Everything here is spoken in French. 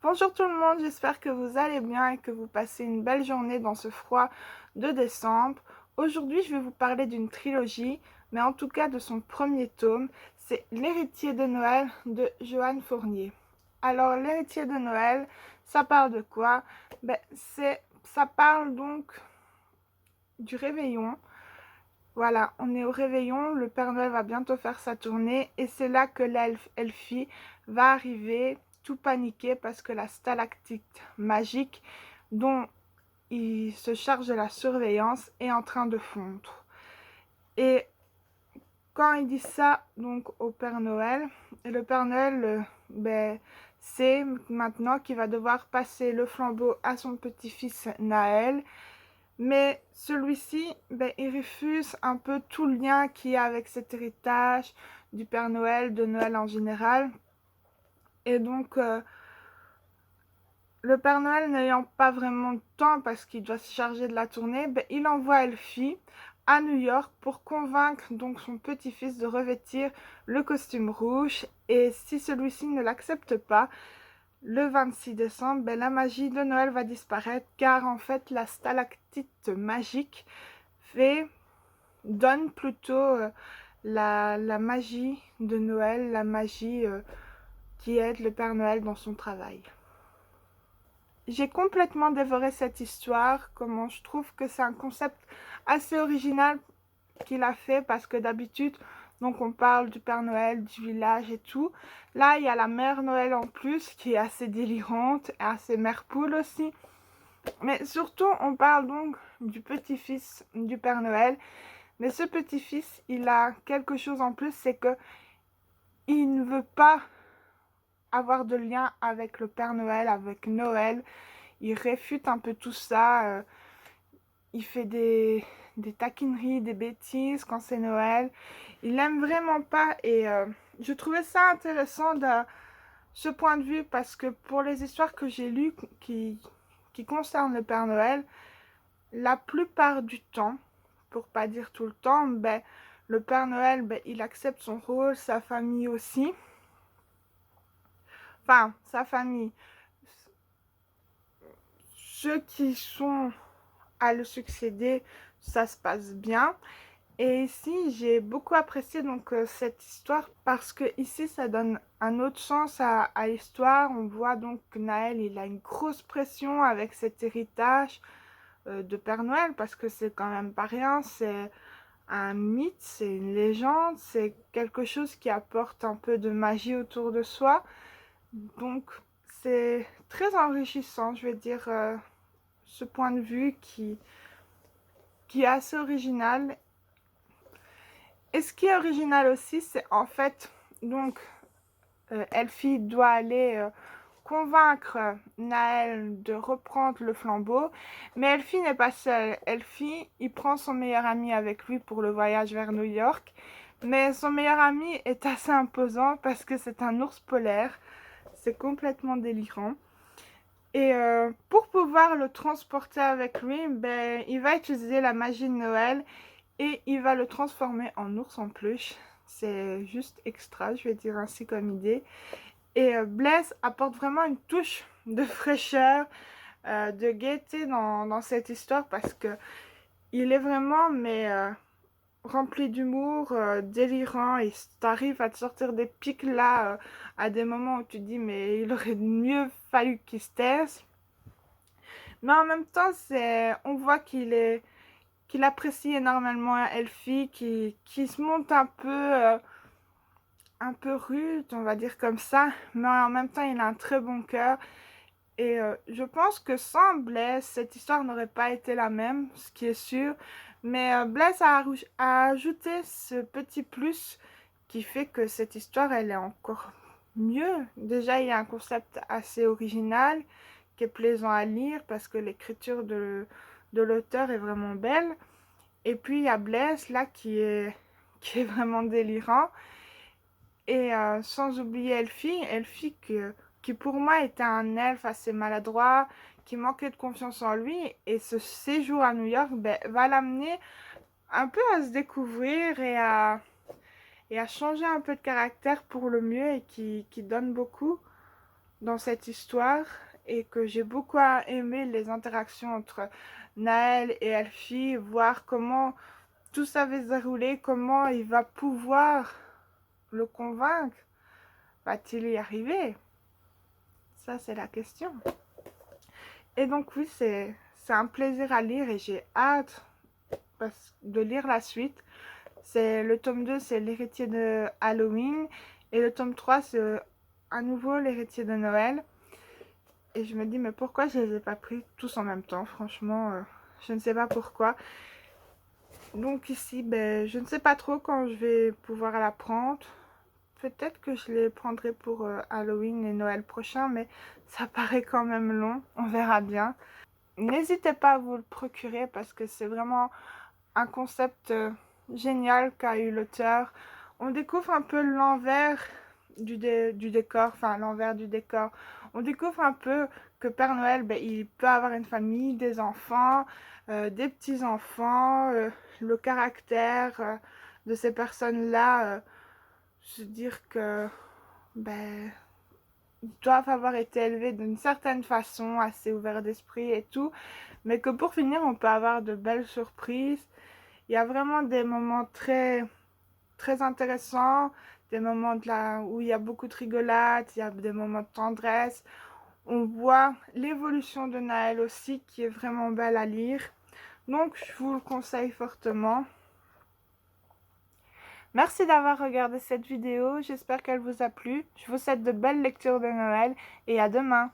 Bonjour tout le monde, j'espère que vous allez bien et que vous passez une belle journée dans ce froid de décembre. Aujourd'hui, je vais vous parler d'une trilogie, mais en tout cas de son premier tome. C'est L'héritier de Noël de Johan Fournier. Alors, L'héritier de Noël, ça parle de quoi? Ça parle donc du réveillon. Voilà, on est au réveillon, le Père Noël va bientôt faire sa tournée et c'est là que l'elfe Elfie va arriver tout paniqué parce que la stalactite magique dont il se charge de la surveillance est en train de fondre. Et quand il dit ça donc au Père Noël, et le Père Noël sait maintenant qu'il va devoir passer le flambeau à son petit-fils Naël. Mais celui-ci, il refuse un peu tout le lien qu'il y a avec cet héritage du Père Noël, de Noël en général. Et donc, le Père Noël n'ayant pas vraiment de temps parce qu'il doit se charger de la tournée, il envoie Elfie à New York pour convaincre donc son petit-fils de revêtir le costume rouge. Et si celui-ci ne l'accepte pas, le 26 décembre, la magie de Noël va disparaître car en fait la stalactite magique donne plutôt la magie de Noël, la magie qui aide le Père Noël dans son travail. J'ai complètement dévoré cette histoire, comment je trouve que c'est un concept assez original qu'il a fait parce que d'habitude, donc on parle du Père Noël, du village et tout. Là, il y a la Mère Noël en plus qui est assez délirante, et assez mère poule aussi. Mais surtout, on parle donc du petit-fils du Père Noël. Mais ce petit-fils, il a quelque chose en plus, c'est que il ne veut pas avoir de lien avec le Père Noël, avec Noël. Il réfute un peu tout ça. Il fait des taquineries, des bêtises quand c'est Noël. Il l'aime vraiment pas et je trouvais ça intéressant de ce point de vue parce que pour les histoires que j'ai lues qui concernent le Père Noël, la plupart du temps, pour pas dire tout le temps, le Père Noël, il accepte son rôle, sa famille aussi. Enfin, sa famille. Ceux qui sont à le succéder, ça se passe bien. Et ici, j'ai beaucoup apprécié donc cette histoire parce que ici, ça donne un autre sens à l'histoire. On voit donc que Naël, il a une grosse pression avec cet héritage de Père Noël parce que c'est quand même pas rien. C'est un mythe, c'est une légende, c'est quelque chose qui apporte un peu de magie autour de soi. Donc, c'est très enrichissant, je vais dire, ce point de vue qui est assez original. Et ce qui est original aussi, c'est en fait, donc, Elfie doit aller convaincre Naël de reprendre le flambeau, mais Elfie n'est pas seule. Elfie, il prend son meilleur ami avec lui pour le voyage vers New York, mais son meilleur ami est assez imposant parce que c'est un ours polaire. C'est complètement délirant. Et pour pouvoir le transporter avec lui, il va utiliser la magie de Noël et il va le transformer en ours en peluche. C'est juste extra, je vais dire ainsi comme idée. Et Blaise apporte vraiment une touche de fraîcheur, de gaieté dans cette histoire parce que il est vraiment rempli d'humour, délirant et t'arrives à te sortir des pics là à des moments où tu te dis mais il aurait mieux fallu qu'il se taise. Mais en même temps, on voit qu'il apprécie énormément Elfie, qui se monte un peu rude, on va dire comme ça, mais en même temps, il a un très bon cœur. Et je pense que sans Blaise, cette histoire n'aurait pas été la même, ce qui est sûr. Mais Blaise a ajouté ce petit plus qui fait que cette histoire, elle est encore mieux. Déjà, il y a un concept assez original qui est plaisant à lire parce que l'écriture de l'auteur est vraiment belle. Et puis, il y a Blaise, là, qui est vraiment délirant. Et sans oublier Elfie qui pour moi était un elfe assez maladroit, qui manquait de confiance en lui. Et ce séjour à New York va l'amener un peu à se découvrir et à changer un peu de caractère pour le mieux et qui donne beaucoup. dans cette histoire et que j'ai beaucoup aimé les interactions entre Naël et Elfie, voir comment tout ça va se dérouler, comment il va pouvoir le convaincre. Va-t-il y arriver? Ça, c'est la question. Et donc oui, c'est un plaisir à lire et j'ai hâte de lire la suite. C'est le tome 2, c'est l'héritier de Halloween, et le tome 3, c'est à nouveau l'héritier de Noël. Et je me dis, mais pourquoi je les ai pas pris tous en même temps? Franchement, je ne sais pas pourquoi. Donc ici, ben, je ne sais pas trop quand je vais pouvoir la prendre. Peut-être que je les prendrai pour Halloween et Noël prochain, mais ça paraît quand même long. On verra bien. N'hésitez pas à vous le procurer parce que c'est vraiment un concept génial qu'a eu l'auteur. On découvre un peu l'envers du décor, enfin l'envers du décor. On découvre un peu que Père Noël, ben, il peut avoir une famille, des enfants, des petits-enfants, le caractère de ces personnes-là, se dire que ben, ils doivent avoir été élevés d'une certaine façon, assez ouverts d'esprit et tout, mais que pour finir, on peut avoir de belles surprises. Il y a vraiment des moments très, très intéressants, des moments où il y a beaucoup de rigolade, il y a des moments de tendresse. On voit l'évolution de Naël aussi, qui est vraiment belle à lire. Donc, je vous le conseille fortement. Merci d'avoir regardé cette vidéo, j'espère qu'elle vous a plu. Je vous souhaite de belles lectures de Noël et à demain.